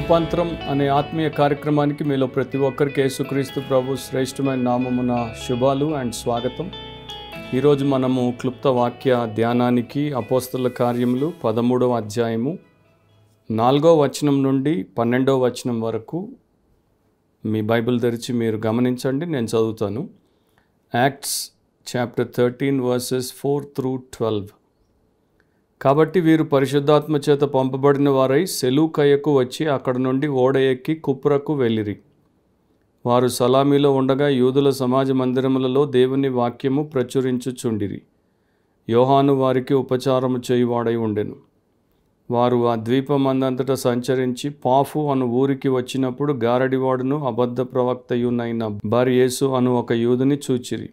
రూపాంతరం అనే ఆత్మీయ కార్యక్రమానికి మీలో ప్రతి ఒక్కరికి యేసుక్రీస్తు ప్రభు శ్రేష్టమైన నామమున శుభాలు అండ్ స్వాగతం. ఈరోజు మనము క్లుప్త వాక్య ధ్యానానికి అపోస్తల కార్యములు 13వ అధ్యాయము 4వ వచనం నుండి 12వ వచనం వరకు మీ బైబిల్ తెరిచి మీరు గమనించండి. నేను చదువుతాను. Acts chapter 13 versus 4 through 12. కాబట్టి వీరు పరిశుద్ధాత్మ చేత పంపబడిన వారై సెలూకయకు వచ్చి అక్కడ నుండి ఓడ ఎక్కి కుప్రకు వెళ్ళిరి. వారు సలామీలో ఉండగా యూదుల సమాజ మందిరములలో దేవుని వాక్యము ప్రచురించుచుండిరి. యోహాను వారికి ఉపచారము చేయువాడై ఉండెను. వారు ఆ ద్వీపమందంతటా సంచరించి పాఫు అను ఊరికి వచ్చినప్పుడు గారడివాడును అబద్ధ ప్రవక్తయునైన బర్యేసు అను ఒక యూదుని చూచిరి.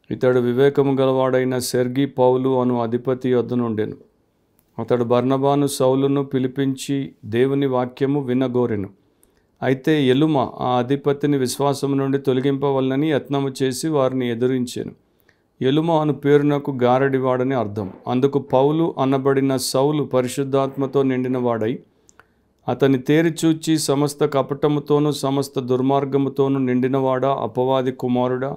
ఇతడు వివేకము గలవాడైన సెర్గి పౌలు అను అధిపతి యొద్దనుండెను. అతడు బర్నబాను సౌలును పిలిపించి దేవుని వాక్యము వినగోరెను. అయితే ఎలుమ ఆ అధిపతిని విశ్వాసము నుండి తొలగింపవలనని యత్నము చేసి వారిని ఎదురించెను. ఎలుమ అను పేరునకు గారడివాడని అర్థం. అందుకు పౌలు అనబడిన సౌలు పరిశుద్ధాత్మతో నిండినవాడై అతని తేరి చూచి, సమస్త కపటముతోనూ సమస్త దుర్మార్గముతోనూ నిండినవాడా, అపవాది కుమారుడా,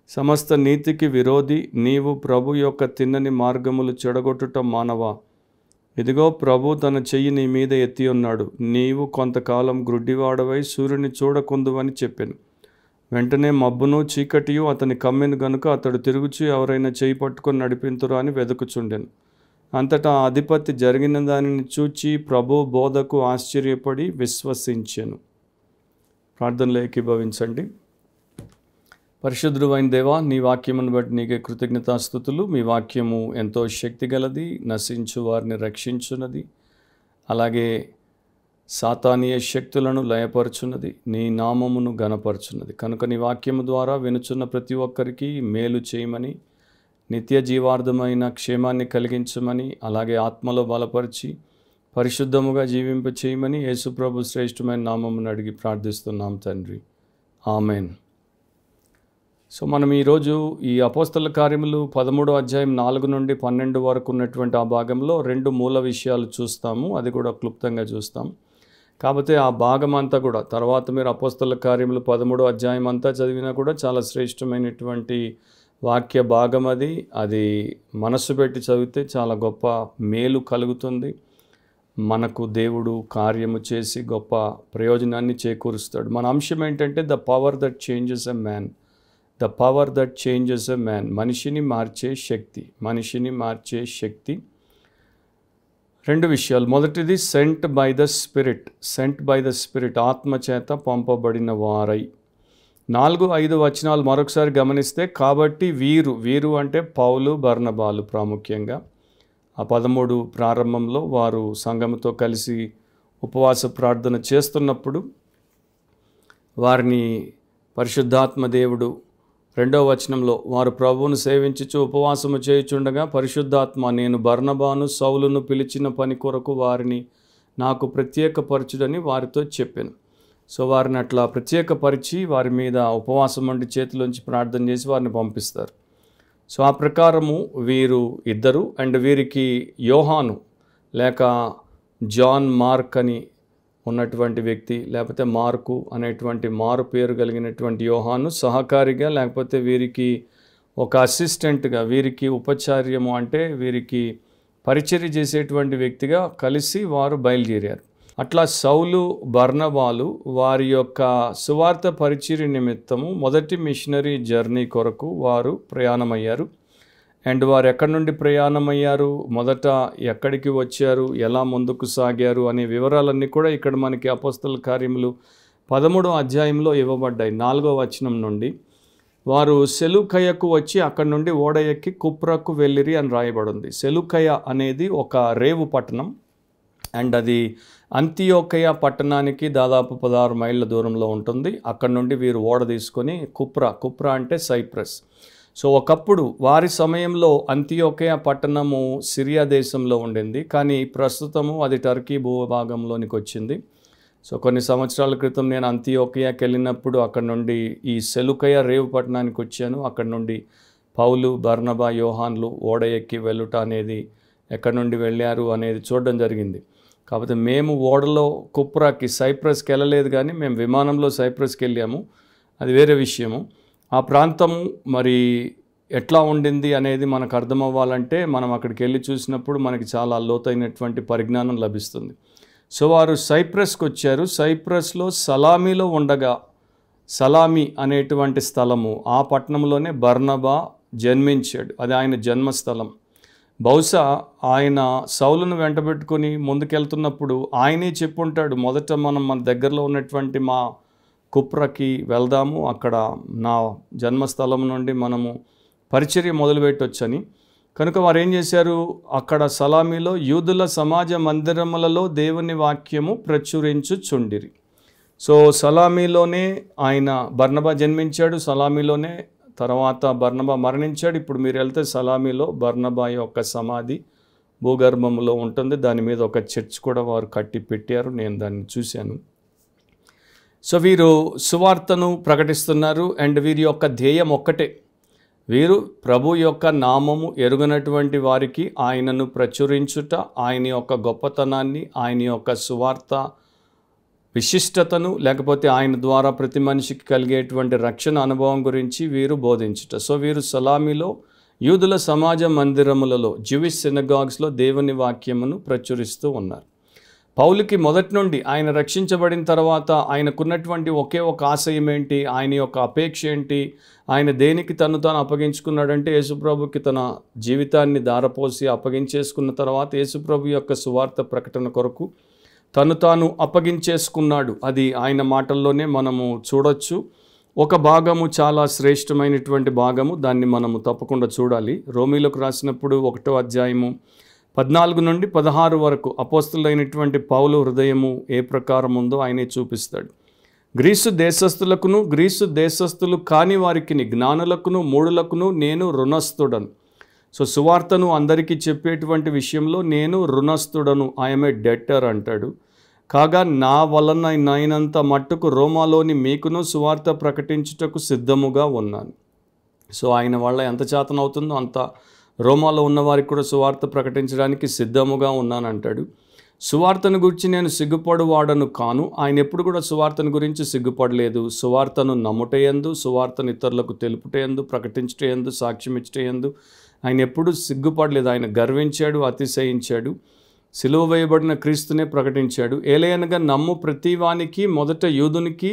సమస్త నీతికి విరోధి, నీవు ప్రభు యొక్క తిన్నని మార్గములు చెడగొట్టుట మానవా? ఇదిగో ప్రభు తన చెయ్యి నీ మీద ఎత్తి ఉన్నాడు. నీవు కొంతకాలం గ్రుడ్డివాడవై సూర్యుని చూడకుందువని చెప్పాను. వెంటనే మబ్బును చీకటియు అతని కమ్మెను గనుక అతడు తిరుగుచు ఎవరైనా చేయి పట్టుకొని నడిపింతురా అని వెదుకుచుండెను. అంతటా ఆ అధిపతి జరిగిన దానిని చూచి ప్రభు బోధకు ఆశ్చర్యపడి విశ్వసించెను. ప్రార్థనలో ఏకీభవించండి. పరిశుద్ధుడు అయిన దేవా, నీ వాక్యమును బట్టి నీకే కృతజ్ఞతాస్తుతులు. మీ వాక్యము ఎంతో శక్తిగలది, నశించు వారిని రక్షించున్నది, అలాగే సాతానీయ శక్తులను లయపరచున్నది, నీ నామమును గణపరచున్నది. కనుక నీ వాక్యము ద్వారా వినుచున్న ప్రతి ఒక్కరికి మేలు చేయమని, నిత్య జీవార్థమైన క్షేమాన్ని కలిగించమని, అలాగే ఆత్మలో బలపరిచి పరిశుద్ధముగా జీవింప చేయమని యేసుప్రభు శ్రేష్టమైన నామమును అడిగి ప్రార్థిస్తున్నాం తండ్రి. ఆమెన్. సో మనం ఈరోజు ఈ అపోస్తల కార్యములు 13వ అధ్యాయం 4 నుండి 12 వరకు ఉన్నటువంటి ఆ భాగంలో 2 మూల విషయాలు చూస్తాము. అది కూడా క్లుప్తంగా చూస్తాం. కాకపోతే ఆ భాగం అంతా కూడా తర్వాత మీరు అపోస్తల కార్యములు 13వ అధ్యాయం అంతా చదివినా కూడా చాలా శ్రేష్టమైనటువంటి వాక్య భాగం అది. అది మనస్సు పెట్టి చదివితే చాలా గొప్ప మేలు కలుగుతుంది. మనకు దేవుడు కార్యము చేసి గొప్ప ప్రయోజనాన్ని చేకూరుస్తాడు. మన అంశం ఏంటంటే the power that changes a man. The power that changes a man. మనిషిని మార్చే శక్తి. మనిషిని మార్చే శక్తి. 2 విషయాలు. మొదటిది sent by the spirit. Sent by the spirit. ఆత్మచేత పంపబడిన వారై. 4-5 వచనాలు మరొకసారి గమనిస్తే, కాబట్టి వీరు అంటే పౌలు బర్నబాలు ప్రాముఖ్యంగా. ఆ 13 ప్రారంభంలో వారు సంఘముతో కలిసి ఉపవాస ప్రార్థన చేస్తున్నప్పుడు వారిని పరిశుద్ధాత్మ దేవుడు 2వ వచనంలో వారు ప్రభువును సేవించుచు ఉపవాసము చేయుచుండగా పరిశుద్ధాత్మ నేను బర్నబాను సౌలును పిలిచిన పని కొరకు వారిని నాకు ప్రత్యేకపరచుడని వారితో చెప్పాను. సో వారిని అట్లా ప్రత్యేకపరిచి వారి మీద ఉపవాసం ఉండి చేతిలోంచి ప్రార్థన చేసి వారిని పంపిస్తారు. సో ఆ ప్రకారము వీరు ఇద్దరు అండ్ వీరికి యోహాను లేక జాన్ మార్క్ అని ఉన్నటువంటి వ్యక్తి, లేకపోతే మార్కు అనేటువంటి మారు పేరు కలిగినటువంటి యోహాను సహకారిగా, లేకపోతే వీరికి ఒక అసిస్టెంట్గా, వీరికి ఉపచార్యము అంటే వీరికి పరిచర్య చేసేటువంటి వ్యక్తిగా కలిసి వారు బయలుదేరారు. అట్లా సౌలు బర్నబాలు వారి యొక్క సువార్త పరిచర్య నిమిత్తము మొదటి మిషనరీ జర్నీ కొరకు వారు ప్రయాణమయ్యారు. అండ్ వారు ఎక్కడి నుండి ప్రయాణమయ్యారు, మొదట ఎక్కడికి వచ్చారు, ఎలా ముందుకు సాగారు అనే వివరాలన్నీ కూడా ఇక్కడ మనకి అపోస్తల కార్యములు 13వ అధ్యాయంలో ఇవ్వబడ్డాయి. 4వ వచనం నుండి వారు సెలూకయకు వచ్చి అక్కడి నుండి ఓడ ఎక్కి కుప్రకు వెళ్ళిరి అని రాయబడింది. సెలూకయ అనేది ఒక రేవు పట్టణం అండ్ అది అంతియోకయ పట్టణానికి దాదాపు 16 మైళ్ళ దూరంలో ఉంటుంది. అక్కడి నుండి వీరు ఓడ తీసుకొని కుప్రా అంటే సైప్రస్. సో ఒకప్పుడు వారి సమయంలో అంతియోకయ పట్టణము సిరియా దేశంలో ఉండింది, కానీ ప్రస్తుతము అది టర్కీ భూభాగంలోనికి వచ్చింది. సో కొన్ని సంవత్సరాల క్రితం నేను అంతియోకయాకి వెళ్ళినప్పుడు అక్కడ నుండి ఈ సెలూకయ రేవు పట్టణానికి వచ్చాను. అక్కడ నుండి పౌలు బర్నబా యోహాన్లు ఓడ ఎక్కి వెళ్ళుట అనేది ఎక్కడి నుండి వెళ్ళారు అనేది చూడడం జరిగింది. కాకపోతే మేము ఓడలో కుప్రాకి సైప్రస్కి వెళ్ళలేదు, కానీ మేము విమానంలో సైప్రస్కి వెళ్ళాము, అది వేరే విషయము. ఆ ప్రాంతము మరి ఎట్లా ఉండింది అనేది మనకు అర్థమవ్వాలంటే మనం అక్కడికి వెళ్ళి చూసినప్పుడు మనకి చాలా లోతైనటువంటి పరిజ్ఞానం లభిస్తుంది. సో వారు సైప్రస్కి వచ్చారు. సైప్రస్లో సలామీలో ఉండగా, సలామీ అనేటువంటి స్థలము, ఆ పట్టణంలోనే బర్నబా జన్మించాడు. అది ఆయన జన్మస్థలం. బహుశా ఆయన సౌలును వెంటబెట్టుకొని ముందుకెళ్తున్నప్పుడు ఆయనే చెప్పుంటాడు, మొదట మనం మన దగ్గరలో ఉన్నటువంటి మా కుప్రకి వెళ్దాము, అక్కడ నా జన్మస్థలం నుండి మనము పరిచర్య మొదలుపెట్టొచ్చని. కనుక వారు ఏం చేశారు, అక్కడ సలామీలో యూదుల సమాజ మందిరములలో దేవుని వాక్యము ప్రచురించుచుండిరి. సో సలామీలోనే ఆయన బర్నబా జన్మించాడు, సలామీలోనే తర్వాత బర్నబా మరణించాడు. ఇప్పుడు మీరు వెళ్తే సలామీలో బర్నబా యొక్క సమాధి భూగర్భంలో ఉంటుంది. దాని మీద ఒక చర్చ్ కూడా వారు కట్టి పెట్టారు, నేను దాన్ని చూశాను. సో వీరు సువార్తను ప్రకటిస్తున్నారు. అండ్ వీరి యొక్క ధ్యేయం ఒక్కటే, వీరు ప్రభు యొక్క నామము ఎరుగనటువంటి వారికి ఆయనను ప్రచురించుట, ఆయన యొక్క గొప్పతనాన్ని, ఆయన యొక్క సువార్త విశిష్టతను, లేకపోతే ఆయన ద్వారా ప్రతి మనిషికి కలిగేటువంటి రక్షణ అనుభవం గురించి వీరు బోధించుట. సో వీరు సలామీలో యూదుల సమాజ మందిరములలో, జ్యూయిష్ సినగాగ్స్లో దేవుని వాక్యమును ప్రచురిస్తూ ఉన్నారు. పౌలుకి మొదటి నుండి ఆయన రక్షించబడిన తర్వాత ఆయనకున్నటువంటి ఒకే ఒక ఆశయం ఏంటి, ఆయన యొక్క అపేక్ష ఏంటి, ఆయన దేనికి తను తాను అప్పగించుకున్నాడంటే యేసుప్రభుకి తన జీవితాన్ని దారపోసి అప్పగించేసుకున్న తర్వాత యేసుప్రభు యొక్క సువార్త ప్రకటన కొరకు తను తాను అప్పగించేసుకున్నాడు. అది ఆయన మాటల్లోనే మనము చూడొచ్చు. ఒక భాగము చాలా శ్రేష్టమైనటువంటి భాగము, దాన్ని మనము తప్పకుండా చూడాలి. రోమీలకు రాసినప్పుడు 1వ అధ్యాయము 14 నుండి 16 వరకు అపోస్తులైనటువంటి పౌలు హృదయము ఏ ప్రకారం ఉందో ఆయనే చూపిస్తాడు. గ్రీసు దేశస్థులకును గ్రీసు దేశస్థులు కాని వారికి, జ్ఞానులకును మూఢులకును నేను రుణస్థుడను. సో సువార్తను అందరికీ చెప్పేటువంటి విషయంలో నేను రుణస్థుడను, ఐఎమ్ ఏ డెటర్ అంటాడు. కాగా నా వలన నైనంత మట్టుకు రోమాలోని మీకును సువార్త ప్రకటించుటకు సిద్ధముగా ఉన్నాను. సో ఆయన వల్ల ఎంత చేతనవుతుందో అంత రోమాలో ఉన్నవారికి కూడా సువార్త ప్రకటించడానికి సిద్ధముగా ఉన్నానంటాడు. సువార్తను గురించి నేను సిగ్గుపడువాడను కాను. ఆయన ఎప్పుడు కూడా సువార్తను గురించి సిగ్గుపడలేదు. సువార్తను నమ్ముటయందు, సువార్తను ఇతరులకు తెలుపుటయందు, ప్రకటించుటయందు, సాక్ష్యం ఇచ్చుటయందు ఆయన ఎప్పుడు సిగ్గుపడలేదు. ఆయన గర్వించాడు, అతిశయించాడు, సిలువ వేయబడిన క్రీస్తునే ప్రకటించాడు. ఏలయనగా నమ్ము ప్రతివానికి, మొదట యూదునికి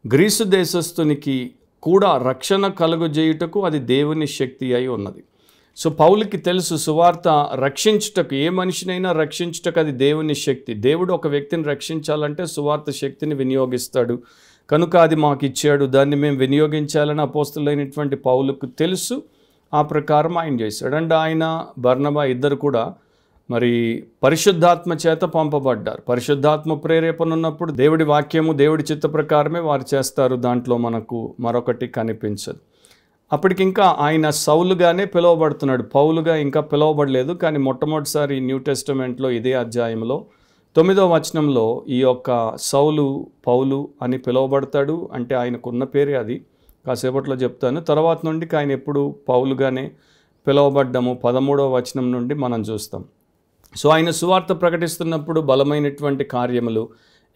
గ్రీసు దేశస్థునికి కూడా రక్షణ కలుగజేయుటకు అది దేవుని శక్తి అయి ఉన్నది. సో పౌలుకి తెలుసు సువార్త రక్షించుటకు, ఏ మనిషినైనా రక్షించుటకు అది దేవుని శక్తి. దేవుడు ఒక వ్యక్తిని రక్షించాలంటే సువార్త శక్తిని వినియోగిస్తాడు. కనుక అది మాకు ఇచ్చాడు, దాన్ని మేము వినియోగించాలని అపోస్తులైనటువంటి పౌలుకు తెలుసు. ఆ ప్రకారం ఆయన చేశాడు. అండ్ ఆయన బర్నబా ఇద్దరు కూడా మరి పరిశుద్ధాత్మ చేత పంపబడ్డారు. పరిశుద్ధాత్మ ప్రేరేపణ ఉన్నప్పుడు దేవుడి వాక్యము, దేవుడి చిత్త ప్రకారమే వారు చేస్తారు. దాంట్లో మనకు మరొకటి కనిపించదు. అప్పటికింకా ఆయన సౌలుగానే పిలువబడుతున్నాడు, పౌలుగా ఇంకా పిలువబడలేదు. కానీ మొట్టమొదటిసారి న్యూ టెస్టమెంట్లో ఇదే అధ్యాయంలో 9వ వచనంలో ఈ యొక్క సౌలు పౌలు అని పిలువబడతాడు. అంటే ఆయనకున్న పేరే అది, కాసేపట్లో చెప్తాను. తర్వాత నుండి ఆయన ఎప్పుడు పౌలుగానే పిలువబడ్డము 13వ వచనం నుండి మనం చూస్తాం. సో ఆయన సువార్త ప్రకటిస్తున్నప్పుడు బలమైనటువంటి కార్యములు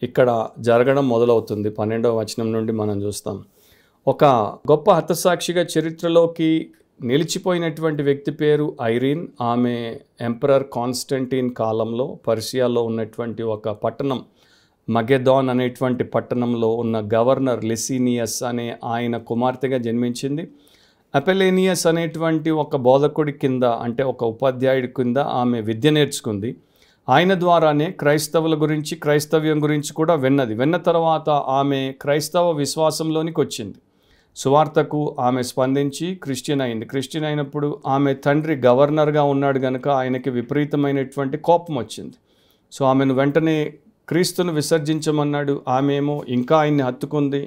ఇక్కడ జరగడం మొదలవుతుంది. 12వ వచనం నుండి మనం చూస్తాం. ఒక గొప్ప హతసాక్షిగా చరిత్రలోకి నిలిచిపోయినటువంటి వ్యక్తి పేరు ఐరీన్. ఆమె ఎంపరర్ కాన్స్టంటీన్ కాలంలో పర్షియాలో ఉన్నటువంటి ఒక పట్టణం మగెదోన్ అనేటువంటి పట్టణంలో ఉన్న గవర్నర్ లిసినియస్ అనే ఆయన కుమార్తెగా జన్మించింది. అపెలేనియస్ అనేటువంటి ఒక బోధకుడి కింద, అంటే ఒక ఉపాధ్యాయుడి కింద ఆమె విద్య నేర్చుకుంది. ఆయన ద్వారానే క్రైస్తవుల గురించి, క్రైస్తవ్యం గురించి కూడా విన్నది. విన్న తర్వాత ఆమె క్రైస్తవ విశ్వాసంలోనికి వచ్చింది. సువార్తకు ఆమె స్పందించి క్రిస్టియన్ అయింది. క్రిస్టియన్ అయినప్పుడు ఆమె తండ్రి గవర్నర్గా ఉన్నాడు కనుక ఆయనకి విపరీతమైనటువంటి కోపం వచ్చింది. సో ఆమెను వెంటనే క్రీస్తును విసర్జించమన్నాడు. ఆమె ఏమో ఇంకా ఆయన్ని హత్తుకుంది.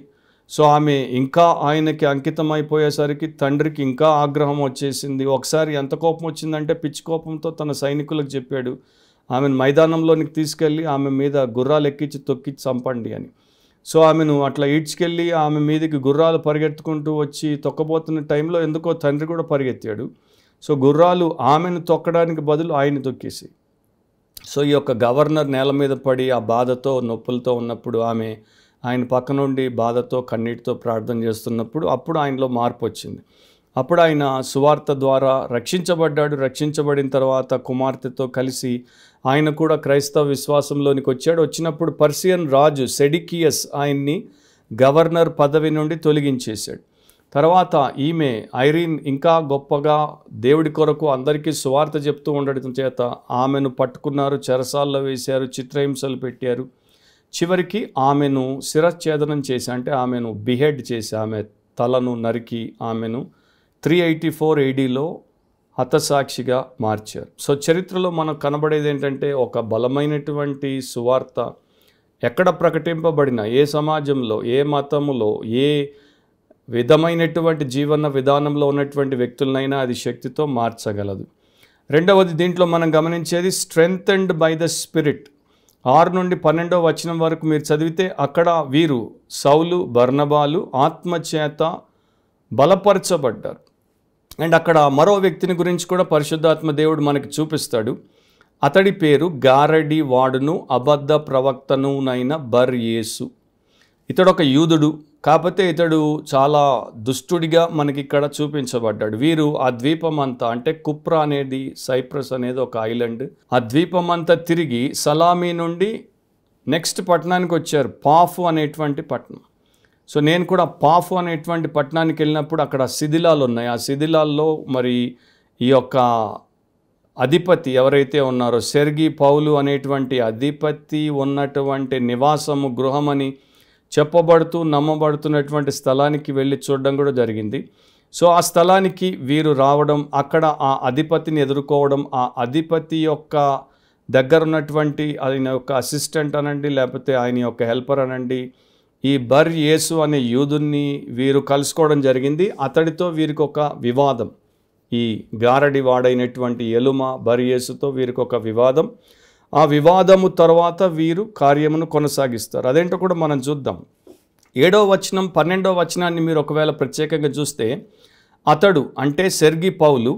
సో ఆమె ఇంకా ఆయనకి అంకితం అయిపోయేసరికి తండ్రికి ఇంకా ఆగ్రహం వచ్చేసింది. ఒకసారి ఎంత కోపం వచ్చిందంటే పిచ్చి కోపంతో తన సైనికులకు చెప్పాడు, ఆమెను మైదానంలోనికి తీసుకెళ్ళి ఆమె మీద గుర్రాలు ఎక్కించి తొక్కించి చంపండి అని. సో ఆమెను అట్లా ఈడ్చుకెళ్ళి ఆమె మీదకి గుర్రాలు పరిగెత్తుకుంటూ వచ్చి తొక్కబోతున్న టైంలో ఎందుకో తండ్రి కూడా పరిగెత్తాడు. సో గుర్రాలు ఆమెను తొక్కడానికి బదులు ఆయన తొక్కేసి, సో ఈ యొక్క గవర్నర్ నేల మీద పడి ఆ బాధతో నొప్పులతో ఉన్నప్పుడు ఆయన పక్క నుండి బాధతో కన్నీటితో ప్రార్థన చేస్తున్నప్పుడు అప్పుడు ఆయనలో మార్పు వచ్చింది. అప్పుడు ఆయన సువార్త ద్వారా రక్షించబడ్డాడు. రక్షించబడిన తర్వాత కుమార్తెతో కలిసి ఆయన కూడా క్రైస్తవ విశ్వాసంలోనికి వచ్చాడు. వచ్చినప్పుడు పర్షియన్ రాజు సెడికియస్ ఆయన్ని గవర్నర్ పదవి నుండి తొలగించేశాడు. తర్వాత ఈమె ఐరీన్ ఇంకా గొప్పగా దేవుడి కొరకు అందరికీ సువార్త చెప్తూ ఉండడం చేత ఆమెను పట్టుకున్నారు, చెరసాల్లో వేశారు, చిత్రహింసలు పెట్టారు. చివరికి ఆమెను శిరఛేదనం చేసి, అంటే ఆమెను బిహెడ్ చేసి, ఆమె తలను నరికి ఆమెను 384 ADలో హతసాక్షిగా మార్చారు. సో చరిత్రలో మనకు కనబడేది ఏంటంటే, ఒక బలమైనటువంటి సువార్త ఎక్కడ ప్రకటింపబడిన, ఏ సమాజంలో, ఏ మతములో, ఏ విధమైనటువంటి జీవన విధానంలో ఉన్నటువంటి వ్యక్తులనైనా అది శక్తితో మార్చగలదు. రెండవది దీంట్లో మనం గమనించేది స్ట్రెంగ్థెన్డ్ బై ద స్పిరిట్. 6 నుండి 12వ వచనం వరకు మీరు చదివితే అక్కడ వీరు సౌలు బర్నబాలు ఆత్మచేత బలపరచబడ్డారు. అండ్ అక్కడ మరో వ్యక్తిని గురించి కూడా పరిశుద్ధాత్మ దేవుడు మనకి చూపిస్తాడు. అతడి పేరు గారడి వాడును అబద్ధ ప్రవక్తనునైన బర్ యేసు. ఇతడు ఒక యూదుడు, కాకపోతే ఇతడు చాలా దుష్టుడిగా మనకి ఇక్కడ చూపించబడ్డాడు. వీరు ఆ ద్వీపమంతా, అంటే కుప్రా అనేది, సైప్రస్ అనేది ఒక ఐలాండ్, ఆ ద్వీపమంతా తిరిగి సలామీ నుండి నెక్స్ట్ పట్టణానికి వచ్చారు, పాఫు అనేటువంటి పట్టణం. సో నేను కూడా పాఫు అనేటువంటి పట్టణానికి వెళ్ళినప్పుడు అక్కడ శిథిలాలు ఉన్నాయి. ఆ శిథిలాల్లో మరి ఈ యొక్క అధిపతి ఎవరైతే ఉన్నారో సెర్గి పౌలు అనేటువంటి అధిపతి ఉన్నటువంటి నివాసము, గృహమని చెప్పబడుతూ నమ్మబడుతున్నటువంటి స్థలానికి వెళ్ళి చూడడం కూడా జరిగింది. సో ఆ స్థలానికి వీరు రావడం, అక్కడ ఆ అధిపతిని ఎదుర్కోవడం, ఆ అధిపతి యొక్క దగ్గర ఉన్నటువంటి ఆయన యొక్క అసిస్టెంట్ అనండి, లేకపోతే ఆయన యొక్క హెల్పర్ అనండి, ఈ బర్ యేసు అనే యూదుని వీరు కలుసుకోవడం జరిగింది. అతడితో వీరికి ఒక వివాదం, ఈ గారడి వాడైనటువంటి ఎలుమ బర్ యేసుతో వీరికి ఒక వివాదం. ఆ వివాదము తర్వాత వీరు కార్యమును కొనసాగిస్తారు. అదేంటో కూడా మనం చూద్దాం. 7వ వచనం 12వ వచనాన్ని మీరు ఒకవేళ ప్రత్యేకంగా చూస్తే, అతడు అంటే సెర్గి పౌలు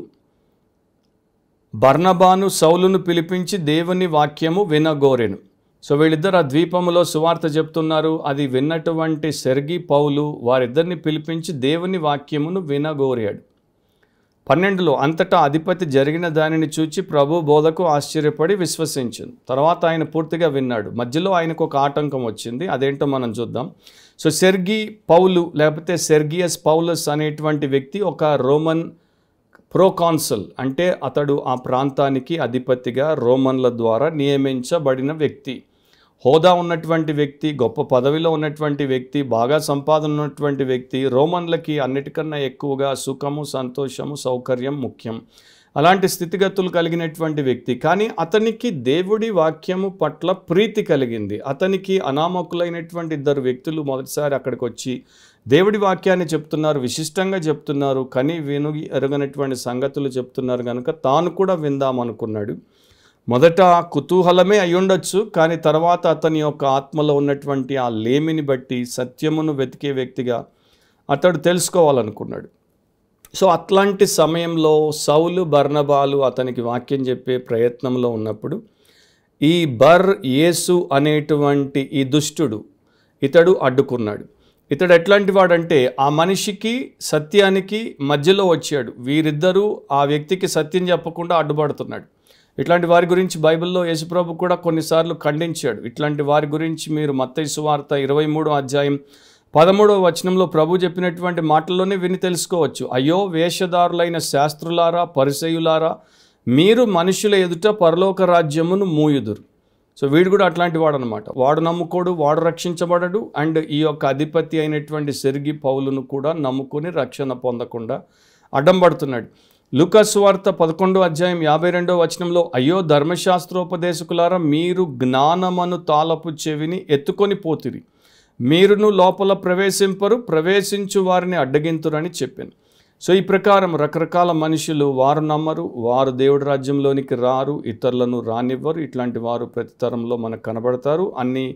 బర్నబాను సౌలును పిలిపించి దేవుని వాక్యము వినగోరెను. సో వీళ్ళిద్దరు ఆ ద్వీపములో సువార్త చెప్తున్నారు. అది విన్నటువంటి సెర్గి పౌలు వారిద్దరిని పిలిపించి దేవుని వాక్యమును వినగోరాడు. 12లో అంతటా అధిపతి జరిగిన దానిని చూచి ప్రభు బోధకు ఆశ్చర్యపడి విశ్వసించింది. తర్వాత ఆయన పూర్తిగా విన్నాడు. మధ్యలో ఆయనకు ఒక ఆటంకం వచ్చింది. అదేంటో మనం చూద్దాం. సో సెర్గి పౌలు లేకపోతే సెర్గియస్ పౌలస్ అనేటువంటి వ్యక్తి ఒక రోమన్ ప్రోకాన్సల్, అంటే అతడు ఆ ప్రాంతానికి అధిపతిగా రోమన్ల ద్వారా నియమించబడిన వ్యక్తి. హోదా ఉన్నటువంటి వ్యక్తి, గొప్ప పదవిలో ఉన్నటువంటి వ్యక్తి, బాగా సంపాదన ఉన్నటువంటి వ్యక్తి. రోమన్లకి అన్నిటికన్నా ఎక్కువగా సుఖము, సంతోషము, సౌకర్యం ముఖ్యం. అలాంటి స్థితిగతులు కలిగినటువంటి వ్యక్తి. కానీ అతనికి దేవుడి వాక్యము పట్ల ప్రీతి కలిగింది. అతనికి అనామకులైనటువంటి 2 వ్యక్తులు మొదటిసారి అక్కడికి వచ్చి దేవుడి వాక్యాన్ని చెప్తున్నారు, విశిష్టంగా చెప్తున్నారు, కానీ వినుగి ఎరగనటువంటి సంగతులు చెప్తున్నారు కనుక తాను కూడా విందామనుకున్నాడు. మొదట కుతూహలమే అయ్యుండొచ్చు, కానీ తర్వాత అతని యొక్క ఆత్మలో ఉన్నటువంటి ఆ లేమిని బట్టి సత్యమును వెతికే వ్యక్తిగా అతడు తెలుసుకోవాలనుకున్నాడు. సో అట్లాంటి సమయంలో సౌలు బర్నబాలు అతనికి వాక్యం చెప్పే ప్రయత్నంలో ఉన్నప్పుడు ఈ బర్ యేసు అనేటువంటి ఈ దుష్టుడు ఇతడు అడ్డుకున్నాడు. ఇతడు ఎట్లాంటి వాడంటే ఆ మనిషికి సత్యానికి మధ్యలో వచ్చాడు. వీరిద్దరూ ఆ వ్యక్తికి సత్యం చెప్పకుండా అడ్డుపడుతున్నాడు. ఇట్లాంటి వారి గురించి బైబిల్లో యేసుప్రభు కూడా కొన్నిసార్లు ఖండించాడు. ఇట్లాంటి వారి గురించి మీరు మత్తయి సువార్త 23వ అధ్యాయం 13వ వచనంలో ప్రభు చెప్పినటువంటి మాటల్లోనే విని తెలుసుకోవచ్చు. అయ్యో వేషధారులైన శాస్త్రులారా, పరిసయ్యులారా, మీరు మనుషుల ఎదుట పరలోక రాజ్యమును మూయుదురు. సో వీడు కూడా అట్లాంటి వాడు అనమాట. వాడు నమ్ముకోడు, వాడు రక్షించబడడు. అండ్ ఈ యొక్క అధిపతి అయినటువంటి సెర్గి పౌలును కూడా నమ్ముకొని రక్షణ పొందకుండా అడ్డం పడుతున్నాడు. లూకా సువార్త 11వ అధ్యాయం 52వ వచనంలో అయ్యో ధర్మశాస్త్రోపదేశకులారా, మీరు జ్ఞానమను తాళపు చెవిని ఎత్తుకొని పోతిరి, మీరును లోపల ప్రవేశింపరు, ప్రవేశించు వారిని అడ్డగింతురని చెప్పాను. సో ఈ ప్రకారం రకరకాల మనుషులు, వారు నమ్మరు, వారు దేవుడి రాజ్యంలోనికి రారు, ఇతరులను రానివ్వరు. ఇట్లాంటి వారు ప్రతి తరంలో మనకు కనబడతారు, అన్ని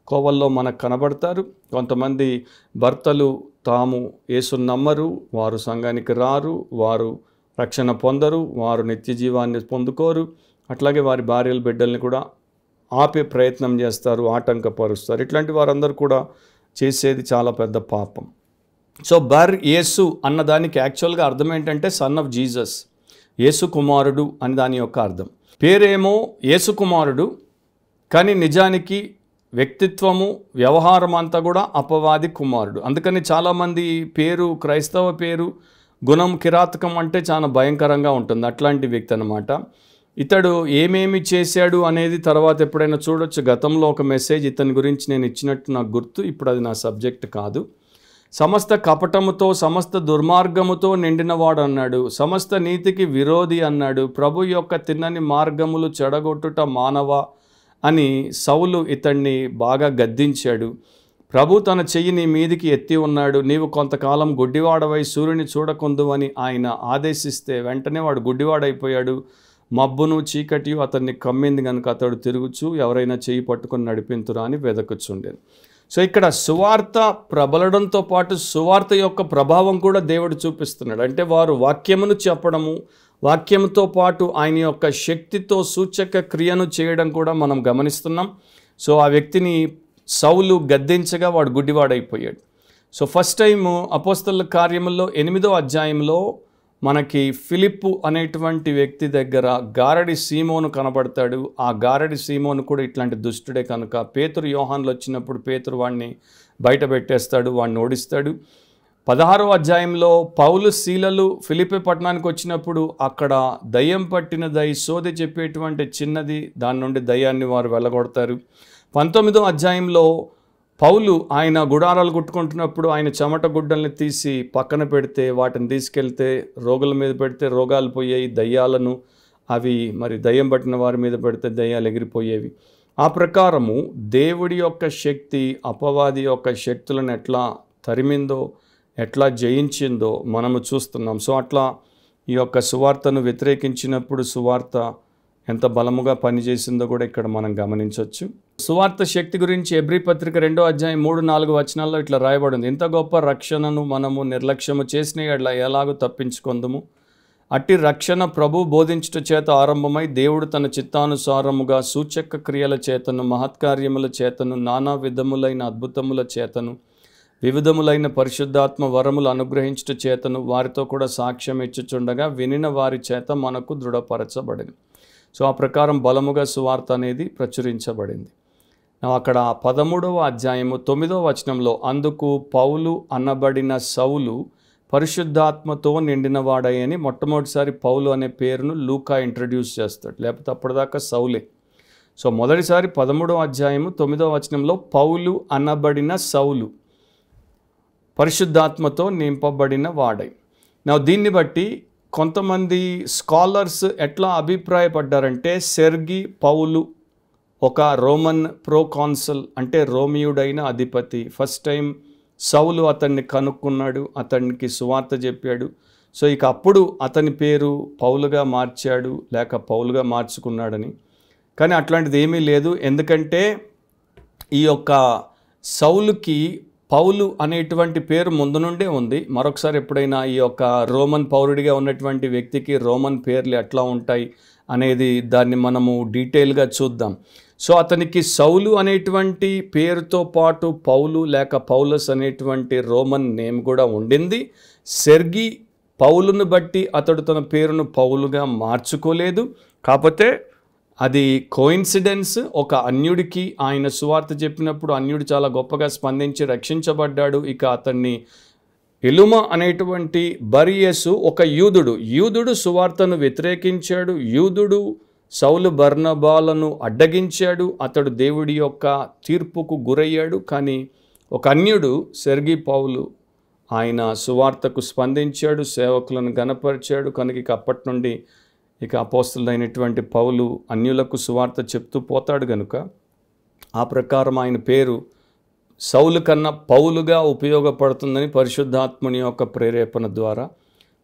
కోవల్లో మనకు కనబడతారు. కొంతమంది భర్తలు తాము యేసును నమ్మరు, వారు సంఘానికి రారు, వారు రక్షణ పొందరు, వారు నిత్య జీవాన్ని పొందుకోరు. అట్లాగే వారి భార్యల బిడ్డల్ని కూడా ఆపే ప్రయత్నం చేస్తారు, ఆటంకపరుస్తారు. ఇట్లాంటి వారందరూ కూడా చేసేది చాలా పెద్ద పాపం. సో యేసు అన్నదానికి యాక్చువల్గా అర్థం ఏంటంటే సన్ ఆఫ్ జీసస్, యేసు కుమారుడు అని దాని యొక్క అర్థం. పేరేమో యేసు కుమారుడు, కానీ నిజానికి వ్యక్తిత్వము, వ్యవహారం అంతా కూడా అపవాది కుమారుడు. అందుకని చాలామంది పేరు, క్రైస్తవ పేరు, గుణం కిరాతకం అంటే చాలా భయంకరంగా ఉంటుంది. అట్లాంటి వ్యక్తి అన్నమాట. ఇతడు ఏమేమి చేశాడు అనేది తర్వాత ఎప్పుడైనా చూడొచ్చు. గతంలో ఒక మెసేజ్ ఇతని గురించి నేను ఇచ్చినట్టు నాకు గుర్తు, ఇప్పుడు అది నా సబ్జెక్ట్ కాదు. సమస్త కపటముతో, సమస్త దుర్మార్గముతో నిండినవాడు అన్నాడు, సమస్త నీతికి విరోధి అన్నాడు, ప్రభు యొక్క తిన్నని మార్గములు చెడగొట్టుట మానవ అని సౌలు ఇతన్ని బాగా గద్దించాడు. ప్రభు తన చెయ్యి నీ మీదికి ఎత్తి ఉన్నాడు, నీవు కొంతకాలం గుడ్డివాడవై సూర్యుని చూడకుందు అని ఆయన ఆదేశిస్తే వెంటనే వాడు గుడ్డివాడైపోయాడు. మబ్బును చీకటియు అతన్ని కమ్మింది కనుక అతడు తిరుగుచు ఎవరైనా చేయి పట్టుకొని నడిపింతురా అని వెదకుచుండేది. సో ఇక్కడ సువార్త ప్రబలడంతో పాటు సువార్త యొక్క ప్రభావం కూడా దేవుడు చూపిస్తున్నాడు. అంటే వారు వాక్యమును చెప్పడము, వాక్యముతో పాటు ఆయన యొక్క శక్తితో సూచక క్రియను చేయడం కూడా మనం గమనిస్తున్నాం. సో ఆ వ్యక్తిని సౌలు గద్దించగా వాడు గుడ్డివాడైపోయాడు. సో ఫస్ట్ టైము అపోస్తలుల కార్యముల్లో 8వ అధ్యాయంలో మనకి ఫిలిప్పు అనేటువంటి వ్యక్తి దగ్గర గారడి సీమోను కనబడతాడు. ఆ గారడి సీమోను కూడా ఇట్లాంటి దుష్టుడే కనుక పేతురు యోహాన్లు వచ్చినప్పుడు పేతురు వాడిని బయట పెట్టేస్తాడు, వాడిని ఓడిస్తాడు. 16వ అధ్యాయంలో పౌలు శీలలు ఫిలిప్పీ పట్టణానికి వచ్చినప్పుడు అక్కడ దయ్యం పట్టిన సోది చెప్పేటువంటి చిన్నది, దాని నుండి దయ్యాన్ని వారు వెళ్ళగొడతారు. 19వ అధ్యాయంలో పౌలు ఆయన గుడారాలు కుట్టుకుంటున్నప్పుడు ఆయన చెమట గుడ్డల్ని తీసి పక్కన పెడితే వాటిని తీసుకెళ్తే రోగుల మీద పెడితే రోగాలు పోయాయి, దయ్యాలను అవి మరి దయ్యం పట్టిన వారి మీద పెడితే దయ్యాలు ఎగిరిపోయేవి. ఆ ప్రకారము దేవుడి యొక్క శక్తి అపవాది యొక్క శక్తులను ఎట్లా తరిమిందో, ఎట్లా జయించిందో మనము చూస్తున్నాం. సో అట్లా ఈ యొక్క సువార్తను వ్యతిరేకించినప్పుడు సువార్త ఎంత బలముగా పనిచేసిందో కూడా ఇక్కడ మనం గమనించవచ్చు. సువార్త శక్తి గురించి హెబ్రీ పత్రిక 2వ అధ్యాయం 3-4 వచనాల్లో ఇట్లా రాయబడింది, ఇంత గొప్ప రక్షణను మనము నిర్లక్ష్యము చేసిన ఎట్లా ఎలాగూ తప్పించుకొందుము. అట్టి రక్షణ ప్రభు బోధించుట చేత ఆరంభమై దేవుడు తన చిత్తానుసారముగా సూచక క్రియల చేతను, మహత్కార్యముల చేతను, నానా విధములైన అద్భుతముల చేతను, వివిధములైన పరిశుద్ధాత్మ వరములు అనుగ్రహించుట చేతను వారితో కూడా సాక్ష్యం ఇచ్చుచుండగా వినిన వారి చేత మనకు దృఢపరచబడింది. సో ఆ ప్రకారం బలముగా సువార్త అనేది ప్రచురించబడింది. అక్కడ 13వ అధ్యాయము 9వ వచనంలో అందుకు పౌలు అనబడిన సౌలు పరిశుద్ధాత్మతో నిండినవాడని మొట్టమొదటిసారి పౌలు అనే పేరును లూకా ఇంట్రడ్యూస్ చేస్తాడు, లేకపోతే అప్పటిదాకా సౌలే. సో మొదటిసారి 13వ అధ్యాయము 9వ వచనంలో పౌలు అనబడిన సౌలు పరిశుద్ధాత్మతో నింపబడిన వాడై. దీన్ని బట్టి కొంతమంది స్కాలర్స్ ఎట్లా అభిప్రాయపడ్డారంటే సెర్గి పౌలు ఒక రోమన్ ప్రోకాన్సల్, అంటే రోమియుడైన అధిపతి. ఫస్ట్ టైం సౌలు అతన్ని కనుక్కున్నాడు, అతనికి సువార్త చెప్పాడు. సో ఇక అప్పుడు అతని పేరు పౌలుగా మార్చాడు, లేక పౌలుగా మార్చుకున్నాడని. కానీ అట్లాంటిది ఏమీ లేదు, ఎందుకంటే ఈ యొక్క సౌలుకి పౌలు అనేటువంటి పేరు ముందు నుండే ఉంది. మరొకసారి ఎప్పుడైనా ఈ యొక్క రోమన్ పౌరుడిగా ఉన్నటువంటి వ్యక్తికి రోమన్ పేర్లు ఎట్లా ఉంటాయి అనేది దాన్ని మనము డీటెయిల్గా చూద్దాం. సో అతనికి సౌలు అనేటువంటి పేరుతో పాటు పౌలు లేక పౌలస్ అనేటువంటి రోమన్ నేమ్ కూడా ఉండింది. సెర్గి పౌలును బట్టి అతడు తన పేరును పౌలుగా మార్చుకోలేదు, కాకపోతే అది కోయిన్సిడెన్స్. ఒక అన్యుడికి ఆయన సువార్త చెప్పినప్పుడు అన్యుడు చాలా గొప్పగా స్పందించి రక్షించబడ్డాడు. ఇక అతన్ని ఎలుమ అనేటువంటి బర్యేసు ఒక యూదుడు సువార్తను వ్యతిరేకించాడు. యూదుడు సౌలు బర్నబాలను అడ్డగించాడు, అతడు దేవుడి యొక్క తీర్పుకు గురయ్యాడు. కానీ ఒక అన్యుడు సెర్గి పౌలు ఆయన సువార్తకు స్పందించాడు, సేవకులను గణపరిచాడు. కనుక ఇక అప్పటి నుండి ఇక అపోస్తలుడైనటువంటి పౌలు అన్యులకు సువార్త చెప్తూ పోతాడు కనుక ఆ ప్రకారం ఆయన పేరు సౌలు కన్నా పౌలుగా ఉపయోగపడుతుందని పరిశుద్ధాత్మని యొక్క ప్రేరేపణ ద్వారా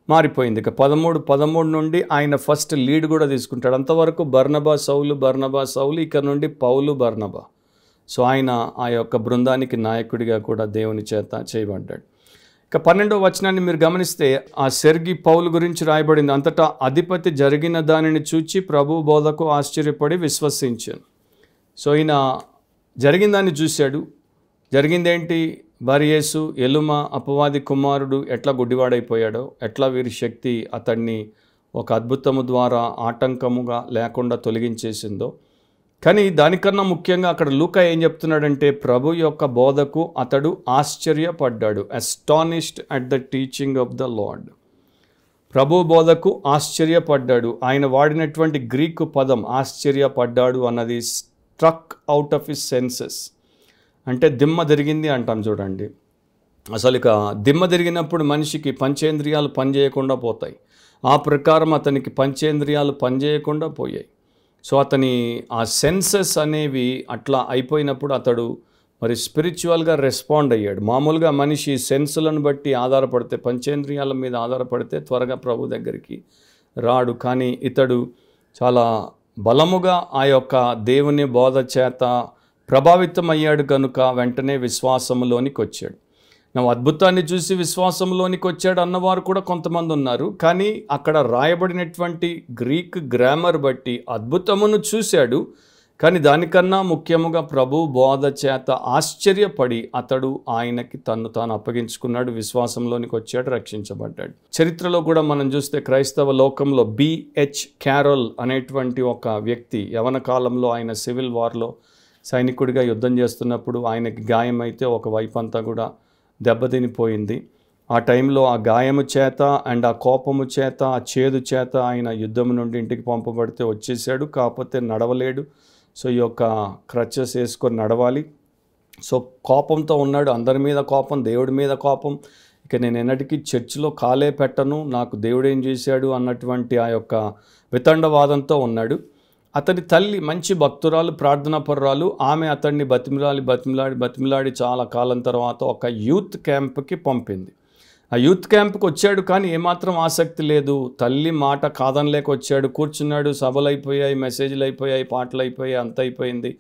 మారిపోయింది. ఇక 13 నుండి ఆయన ఫస్ట్ లీడ్ కూడా తీసుకుంటాడు. అంతవరకు బర్నబా సౌలు, ఇక్కడ నుండి పౌలు బర్నబా. సో ఆయన ఆ యొక్క బృందానికి నాయకుడిగా కూడా దేవుని చేత చేయబడ్డాడు. ఇక 12వ వచనాన్ని మీరు గమనిస్తే ఆ సెర్గి పౌలు గురించి రాయబడింది. అంతటా అధిపతి జరిగిన దానిని చూచి ప్రభు బోధకు ఆశ్చర్యపడి విశ్వసించాను. సో ఈయన జరిగిన దాన్ని చూశాడు. జరిగిందేంటి? బర్యేసు ఎలుమ అపవాది కుమారుడు ఎట్లా గుడ్డివాడైపోయాడో, ఎట్లా వీరి శక్తి అతన్ని ఒక అద్భుతము ద్వారా ఆటంకముగా లేకుండా తొలగించేసిందో. కానీ దానికన్నా ముఖ్యంగా అక్కడ లూకా ఏం చెప్తున్నాడంటే ప్రభు యొక్క బోధకు అతడు ఆశ్చర్యపడ్డాడు. Astonished at the teaching of the lord. ప్రభు బోధకు ఆశ్చర్యపడ్డాడు. ఆయన వాడినటువంటి గ్రీకు పదం ఆశ్చర్యపడ్డాడు అన్నది struck out of his senses, అంటే దిమ్మ తిరిగింది అంటాం చూడండి. అసలు ఇక దిమ్మ తిరిగినప్పుడు మనిషికి పంచేంద్రియాలు పనిచేయకుండా పోతాయి. ఆ ప్రకారం అతనికి పంచేంద్రియాలు పనిచేయకుండా పోయాయి. సో అతని ఆ సెన్సెస్ అనేవి అట్లా అయిపోయినప్పుడు అతడు మరి స్పిరిచువల్గా రెస్పాండ్ అయ్యాడు. మామూలుగా మనిషి సెన్సులను బట్టి ఆధారపడితే, పంచేంద్రియాల మీద ఆధారపడితే త్వరగా ప్రభు దగ్గరికి రాడు. కానీ ఇతడు చాలా బలముగా ఆ యొక్క దేవుని బోధ చేత ప్రభావితం అయ్యాడు కనుక వెంటనే విశ్వాసంలోనికి వచ్చాడు. అద్భుతాన్ని చూసి విశ్వాసంలోనికి వచ్చాడు అన్నవారు కూడా కొంతమంది ఉన్నారు. కానీ అక్కడ రాయబడినటువంటి గ్రీక్ గ్రామర్ బట్టి అద్భుతమును చూశాడు. కానీ దానికన్నా ముఖ్యముగా ప్రభు బోధ చేత ఆశ్చర్యపడి అతడు ఆయనకి తన్ను తాను అప్పగించుకున్నాడు, విశ్వాసంలోనికి వచ్చాడు, రక్షించబడ్డాడు. చరిత్రలో కూడా మనం చూస్తే క్రైస్తవ లోకంలో బిహెచ్ క్యారల్ అనేటువంటి ఒక వ్యక్తి యవన కాలంలో ఆయన సివిల్ వార్లో సైనికుడిగా యుద్ధం చేస్తున్నప్పుడు ఆయనకి గాయమైతే ఒక వైపు అంతా కూడా దెబ్బతినిపోయింది. ఆ టైంలో ఆ గాయము చేత అండ్ ఆ కోపము చేత ఆ చేదు చేత ఆయన యుద్ధం నుండి ఇంటికి పంపబడితే వచ్చేసాడు. కాకపోతే నడవలేడు. సో ఈ యొక్క క్రచెస్ వేసుకొని నడవాలి. సో కోపంతో ఉన్నాడు. అందరి మీద కోపం, దేవుడి మీద కోపం. ఇక నేను ఎన్నటికీ చర్చిలో కాలే పెట్టను, నాకు దేవుడు ఏం చేశాడు అన్నటువంటి ఆ యొక్క వితండవాదంతో ఉన్నాడు. అతని తల్లి మంచి భక్తురాలు, ప్రార్థనాపరురాలు. ఆమె అతన్ని బతిమిలాడి చాలా కాలం తర్వాత ఒక యూత్ క్యాంప్కి పంపింది. ఆ యూత్ క్యాంప్కి వచ్చాడు, కానీ ఏమాత్రం ఆసక్తి లేదు. తల్లి మాట కాదనలేక వచ్చాడు, కూర్చున్నాడు. సభలు అయిపోయాయి, మెసేజ్లు అయిపోయాయి, పాటలు అయిపోయాయి, అంత అయిపోయింది,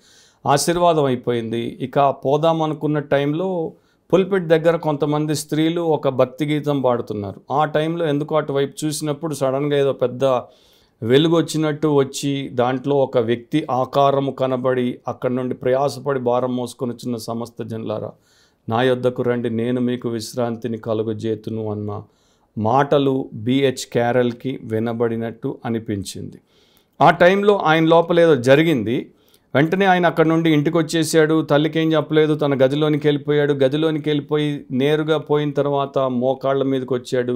ఆశీర్వాదం అయిపోయింది. ఇక పోదాం అనుకున్న టైంలో పుల్పిట్ దగ్గర కొంతమంది స్త్రీలు ఒక భక్తి గీతం పాడుతున్నారు. ఆ టైంలో ఎందుకు అటువైపు చూసినప్పుడు సడన్గా ఏదో పెద్ద వెలుగు వచ్చినట్టు వచ్చి దాంట్లో ఒక వ్యక్తి ఆకారము కనబడి అక్కడి నుండి ప్రయాసపడి భారం మోసుకొని వచ్చిన సమస్త జనులారా నా యొద్దకు రండి, నేను మీకు విశ్రాంతిని కలుగజేతును అన్న మాటలు బిహెచ్ క్యారల్కి వినబడినట్టు అనిపించింది. ఆ టైంలో ఆయన లోపల ఏదో జరిగింది. వెంటనే ఆయన అక్కడి నుండి ఇంటికి వచ్చేసాడు. తల్లికి ఏం చెప్పలేదు, తన గదిలోనికి వెళ్ళిపోయాడు. గదిలోనికి వెళ్ళిపోయి నేరుగా పోయిన తర్వాత మోకాళ్ళ మీదకి వచ్చాడు,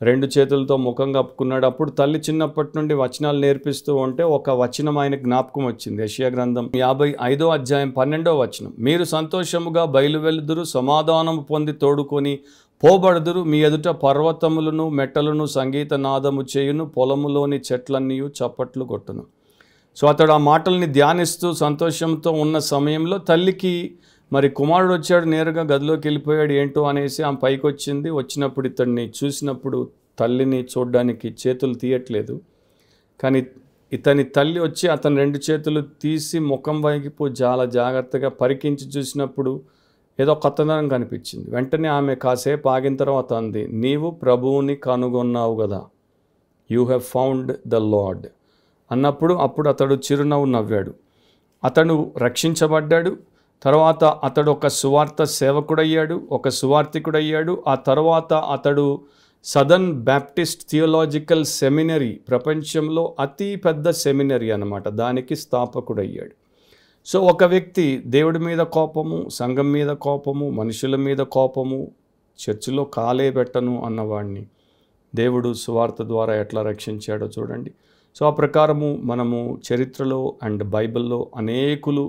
2 చేతులతో ముఖం కప్పుకున్నాడు. అప్పుడు తల్లి చిన్నప్పటి నుండి వచనాలు నేర్పిస్తూ ఉంటే ఒక వచనం ఆయన జ్ఞాపకం వచ్చింది. యెషయా గ్రంథం 55వ అధ్యాయం 12వ వచనం. మీరు సంతోషముగా బయలువెళ్ళుదురు, సమాధానము పొంది తోడుకొని పోబడుదురు, మీ ఎదుట పర్వతములను మెట్టలను సంగీత నాదము చేయును, పొలములోని చెట్లన్నీ చప్పట్లు కొట్టును. సో అతడు ఆ మాటల్ని ధ్యానిస్తూ సంతోషంతో ఉన్న సమయంలో తల్లికి మరి కుమారుడు వచ్చాడు, నేరుగా గదిలోకి వెళ్ళిపోయాడు. ఏంటో అనేసి ఆమె పైకి వచ్చింది. వచ్చినప్పుడు ఇతన్ని చూసినప్పుడు తల్లిని చూడడానికి చేతులు తీయట్లేదు. కానీ ఇతని తల్లి వచ్చి అతని 2 చేతులు తీసి ముఖం వైపు చాలా జాగ్రత్తగా పరికించి చూసినప్పుడు ఏదో కొత్తదనం కనిపించింది. వెంటనే ఆమె కాసేపు ఆగిన తర్వాత అంది, నీవు ప్రభువుని కనుగొన్నావు కదా, you have found the lord అన్నప్పుడు అప్పుడు అతడు చిరునవ్వు నవ్వాడు. అతడు రక్షించబడ్డాడు. తర్వాత అతడు ఒక సువార్త సేవకుడయ్యాడు, ఒక సువార్థికుడయ్యాడు. ఆ తర్వాత అతడు సదర్న్ బ్యాప్టిస్ట్ థియోలాజికల్ సెమినరీ, ప్రపంచంలో అతి పెద్ద సెమినరీ అన్నమాట, దానికి స్థాపకుడయ్యాడు. సో ఒక వ్యక్తి దేవుడి మీద కోపము, సంఘం మీద కోపము, మనుషుల మీద కోపము, చర్చిలో కాలే పెట్టను అన్నవాడిని దేవుడు సువార్త ద్వారా ఎట్లా రక్షించాడో చూడండి. సో ఆ ప్రకారము మనము చరిత్రలో అండ్ బైబిల్లో అనేకులు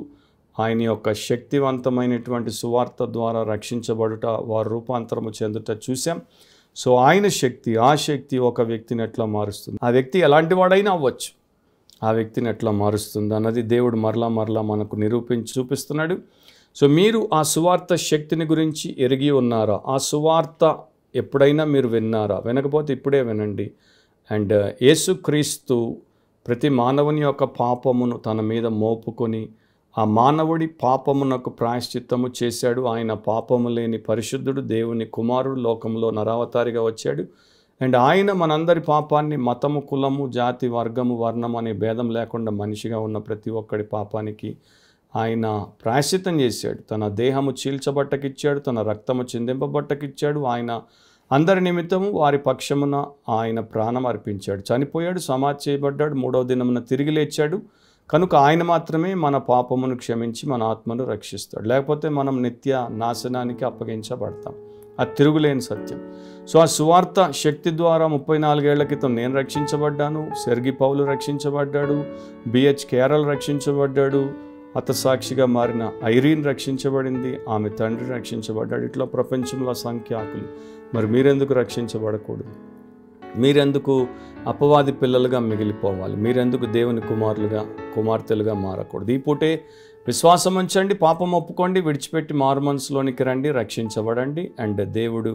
ఆయన యొక్క శక్తివంతమైనటువంటి సువార్త ద్వారా రక్షించబడుట, వారు రూపాంతరము చెందుట చూసాం. సో ఆయన శక్తి, ఆ శక్తి ఒక వ్యక్తిని ఎట్లా మారుస్తుంది, ఆ వ్యక్తి ఎలాంటి వాడైనా అవ్వచ్చు, ఆ వ్యక్తిని ఎట్లా మారుస్తుంది అన్నది దేవుడు మరలా మనకు నిరూపించి చూపిస్తున్నాడు. సో మీరు ఆ సువార్త శక్తిని గురించి ఎరిగి ఉన్నారా? ఆ సువార్త ఎప్పుడైనా మీరు విన్నారా? వినకపోతే ఇప్పుడే వినండి. అండ్ యేసుక్రీస్తు ప్రతి మానవుని యొక్క పాపమును తన మీద మోపుకొని ఆ మానవుడి పాపమునకు ప్రాయశ్చిత్తము చేశాడు. ఆయన పాపము లేని పరిశుద్ధుడు, దేవుని కుమారుడు, లోకంలో నరావతారిగా వచ్చాడు. అండ్ ఆయన మనందరి పాపాన్ని మతము, కులము, జాతి, వర్గము, వర్ణం అనే భేదం లేకుండా మనిషిగా ఉన్న ప్రతి ఒక్కడి పాపానికి ఆయన ప్రాయశ్చిత్తం చేశాడు. తన దేహము చీల్చబట్టకిచ్చాడు, తన రక్తము చిందింపబట్టకిచ్చాడు. ఆయన అందరి నిమిత్తము వారి పక్షమున ఆయన ప్రాణం అర్పించాడు, చనిపోయాడు, సమాధి చేయబడ్డాడు, 3వ దినమున తిరిగి లేచాడు. కనుక ఆయన మాత్రమే మన పాపమును క్షమించి మన ఆత్మను రక్షిస్తాడు. లేకపోతే మనం నిత్య నాశనానికి అప్పగించబడతాం. అది తిరుగులేని సత్యం. సో ఆ సువార్త శక్తి ద్వారా 34 ఏళ్ల క్రితం నేను రక్షించబడ్డాను, సెర్గి పౌలు రక్షించబడ్డాడు, బిహెచ్ కేరళ్ రక్షించబడ్డాడు, హతసాక్షిగా మారిన ఐరీన్ రక్షించబడింది, ఆమె తండ్రి రక్షించబడ్డాడు. ఇట్లా ప్రపంచంలో సంఖ్యాకులు. మరి మీరెందుకు రక్షించబడకూడదు? మీరెందుకు అపవాది పిల్లలుగా మిగిలిపోవాలి? మీరెందుకు దేవుని కుమారులుగా, కుమార్తెలుగా మారకూడదు? ఈ పూటే విశ్వాసం ఉంచండి, పాపం ఒప్పుకోండి, విడిచిపెట్టి మారు మనసులోనికి రండి, రక్షించబడండి. అండ్ దేవుడు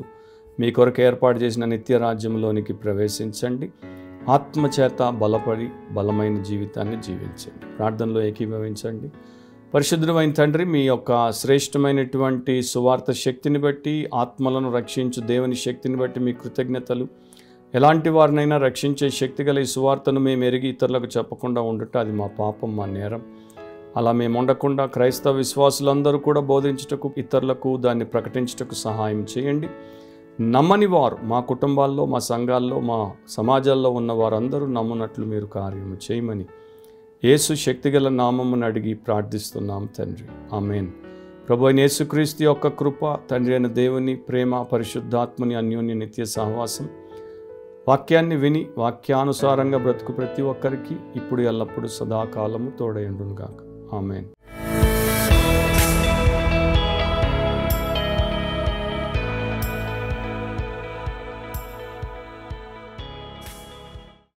మీ కొరకు ఏర్పాటు చేసిన నిత్య రాజ్యంలోనికి ప్రవేశించండి. ఆత్మచేత బలపడి బలమైన జీవితాన్ని జీవించండి. ప్రార్థనలో ఏకీభవించండి. పరిశుద్ధమైన తండ్రి, మీ యొక్క శ్రేష్టమైనటువంటి సువార్త శక్తిని బట్టి, ఆత్మలను రక్షించు దేవుని శక్తిని బట్టి మీ కృతజ్ఞతలు. ఎలాంటి వారినైనా రక్షించే శక్తి గల ఈ సువార్తను మేము ఎరిగి ఇతరులకు చెప్పకుండా ఉండట అది మా పాపం, మా నేరం. అలా మేము ఉండకుండా క్రైస్తవ విశ్వాసులందరూ కూడా బోధించుటకు, ఇతరులకు దాన్ని ప్రకటించుటకు సహాయం చేయండి. నమ్మని వారు మా కుటుంబాల్లో, మా సంఘాల్లో, మా సమాజాల్లో ఉన్న వారందరూ నమ్మునట్లు మీరు కార్యము చేయమని యేసు శక్తిగల నామమును అడిగి ప్రార్థిస్తున్నాం తండ్రి. ఆమేన్. ప్రభువైన యేసుక్రీస్తు యొక్క కృప, తండ్రి అయిన దేవుని ప్రేమ, పరిశుద్ధాత్మని అన్యోన్య నిత్య సహవాసం, వాక్యాన్ని విని వాక్యానుసారంగా బ్రతుకు ప్రతి ఒక్కరికి ఇప్పుడు ఎల్లప్పుడూ సదాకాలము తోడై ఉండును గాక. ఆమేన్.